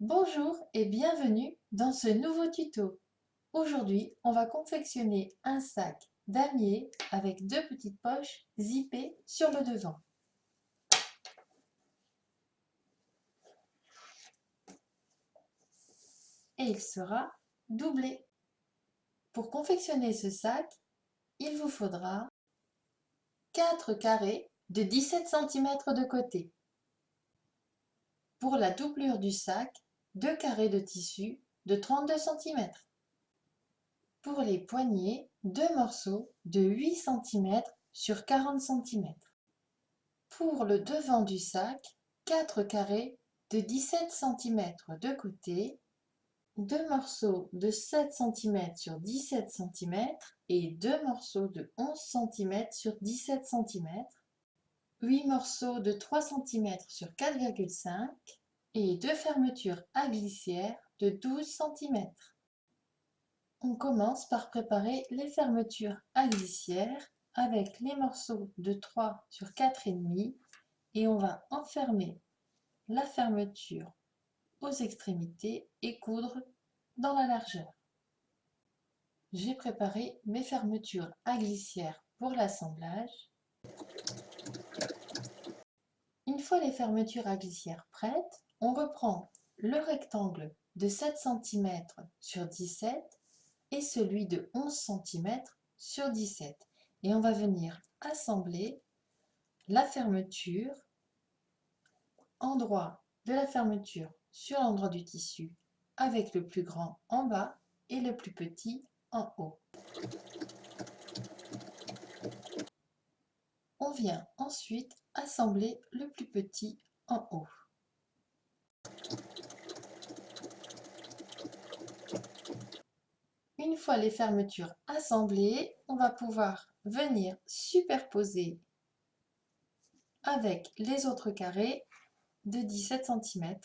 Bonjour et bienvenue dans ce nouveau tuto. Aujourd'hui, on va confectionner un sac damier avec deux petites poches zippées sur le devant. Et il sera doublé. Pour confectionner ce sac, il vous faudra 4 carrés de 17 cm de côté. Pour la doublure du sac, 2 carrés de tissu de 32 cm. Pour les poignets, 2 morceaux de 8 cm sur 40 cm. Pour le devant du sac, 4 carrés de 17 cm de côté, 2 morceaux de 7 cm sur 17 cm et 2 morceaux de 11 cm sur 17 cm, 8 morceaux de 3 cm sur 4,5 et 2 fermetures à glissière de 12 cm. On commence par préparer les fermetures à glissière avec les morceaux de 3 sur 4,5 et on va enfermer la fermeture aux extrémités et coudre dans la largeur. J'ai préparé mes fermetures à glissière pour l'assemblage. Une fois les fermetures à glissière prêtes, on reprend le rectangle de 7 cm sur 17 et celui de 11 cm sur 17 et on va venir assembler la fermeture, endroit de la fermeture sur l'endroit du tissu avec le plus grand en bas et le plus petit en haut. On vient ensuite assembler le plus petit en haut. Une fois les fermetures assemblées, on va pouvoir venir superposer avec les autres carrés de 17 cm,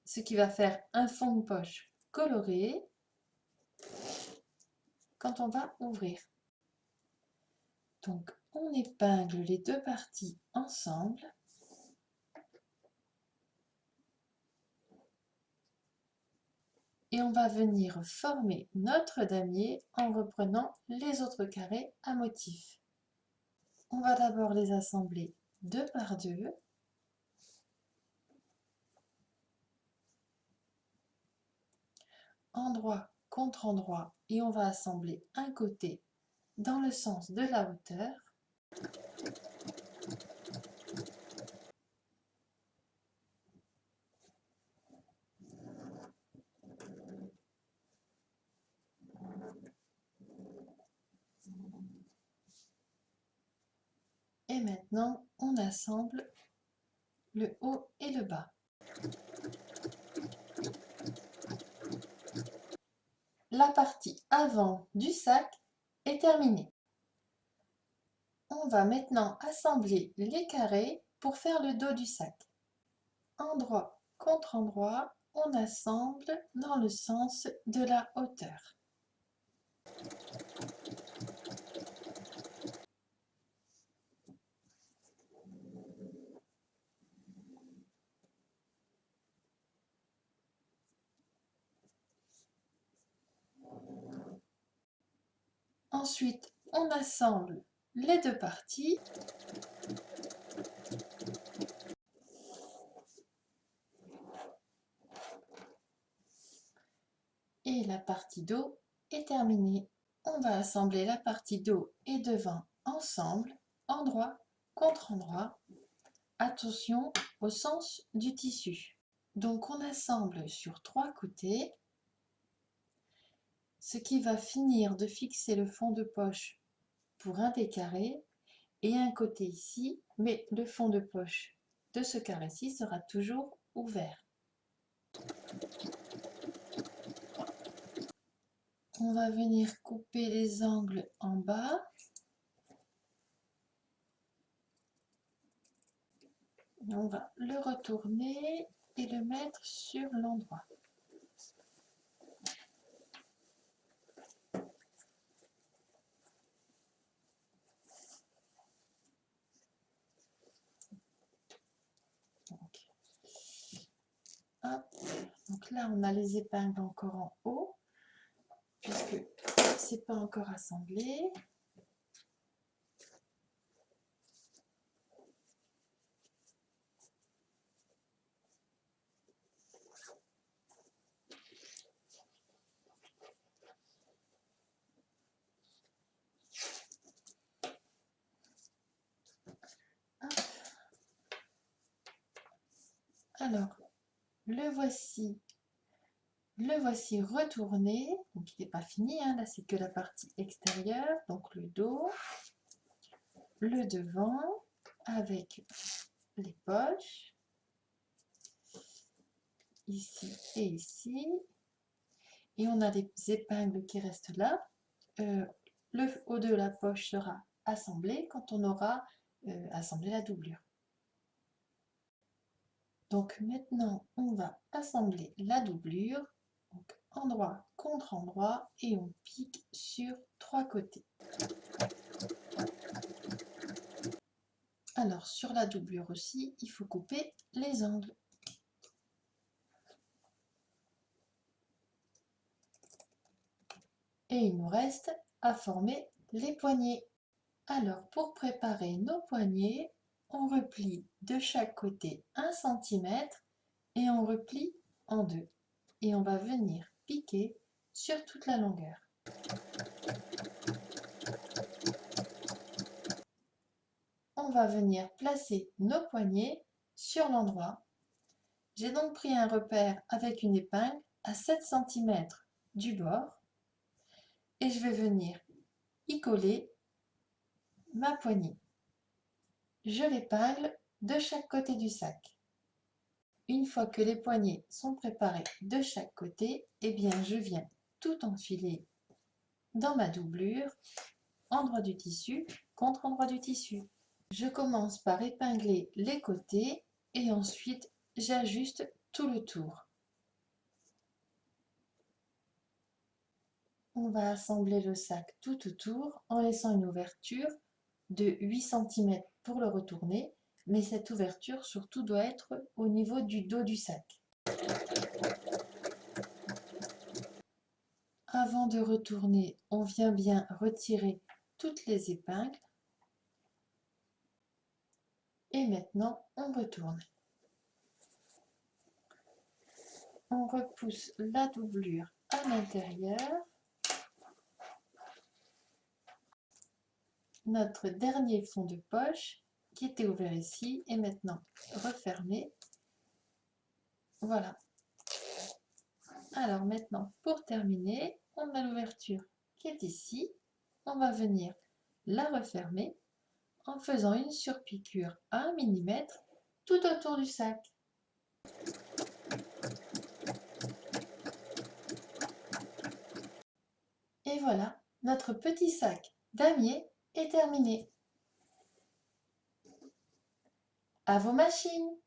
ce qui va faire un fond de poche coloré quand on va ouvrir. Donc on épingle les deux parties ensemble. Et on va venir former notre damier en reprenant les autres carrés à motif. On va d'abord les assembler deux par deux. Endroit contre endroit et on va assembler un côté dans le sens de la hauteur. Et maintenant, on assemble le haut et le bas. La partie avant du sac est terminée. On va maintenant assembler les carrés pour faire le dos du sac. Endroit contre endroit, on assemble dans le sens de la hauteur. Ensuite, on assemble les deux parties. Et la partie dos est terminée. On va assembler la partie dos et devant ensemble, endroit contre endroit. Attention au sens du tissu. Donc on assemble sur 3 côtés, ce qui va finir de fixer le fond de poche pour un des carrés et un côté ici, mais le fond de poche de ce carré-ci sera toujours ouvert. On va venir couper les angles en bas. On va le retourner et le mettre sur l'endroit. Hop. Donc là, on a les épingles encore en haut, puisque c'est pas encore assemblé. Hop. Alors, le voici retourné. Donc, il n'est pas fini, hein. Là, c'est que la partie extérieure. Donc, le dos, le devant, avec les poches, ici et ici. Et on a des épingles qui restent là. Le haut de la poche sera assemblé quand on aura assemblé la doublure. Donc maintenant, on va assembler la doublure, donc endroit contre endroit, et on pique sur 3 côtés. Alors sur la doublure aussi, il faut couper les angles. Et il nous reste à former les poignets. Alors pour préparer nos poignets, on replie de chaque côté 1 cm et on replie en deux. Et on va venir piquer sur toute la longueur. On va venir placer nos poignets sur l'endroit. J'ai donc pris un repère avec une épingle à 7 cm du bord et je vais venir y coller ma poignée. Je l'épingle de chaque côté du sac. Une fois que les poignets sont préparés de chaque côté, eh bien je viens tout enfiler dans ma doublure, endroit du tissu contre endroit du tissu. Je commence par épingler les côtés et ensuite j'ajuste tout le tour. On va assembler le sac tout autour en laissant une ouverture de 8 cm pour le retourner, mais cette ouverture surtout doit être au niveau du dos du sac. Avant de retourner, on vient bien retirer toutes les épingles. Et maintenant, on retourne. On repousse la doublure à l'intérieur. Notre dernier fond de poche qui était ouvert ici est maintenant refermé. Voilà. Alors maintenant, pour terminer, on a l'ouverture qui est ici. On va venir la refermer en faisant une surpiqûre à 1 mm tout autour du sac. Et voilà, notre petit sac damier est terminé. À vos machines!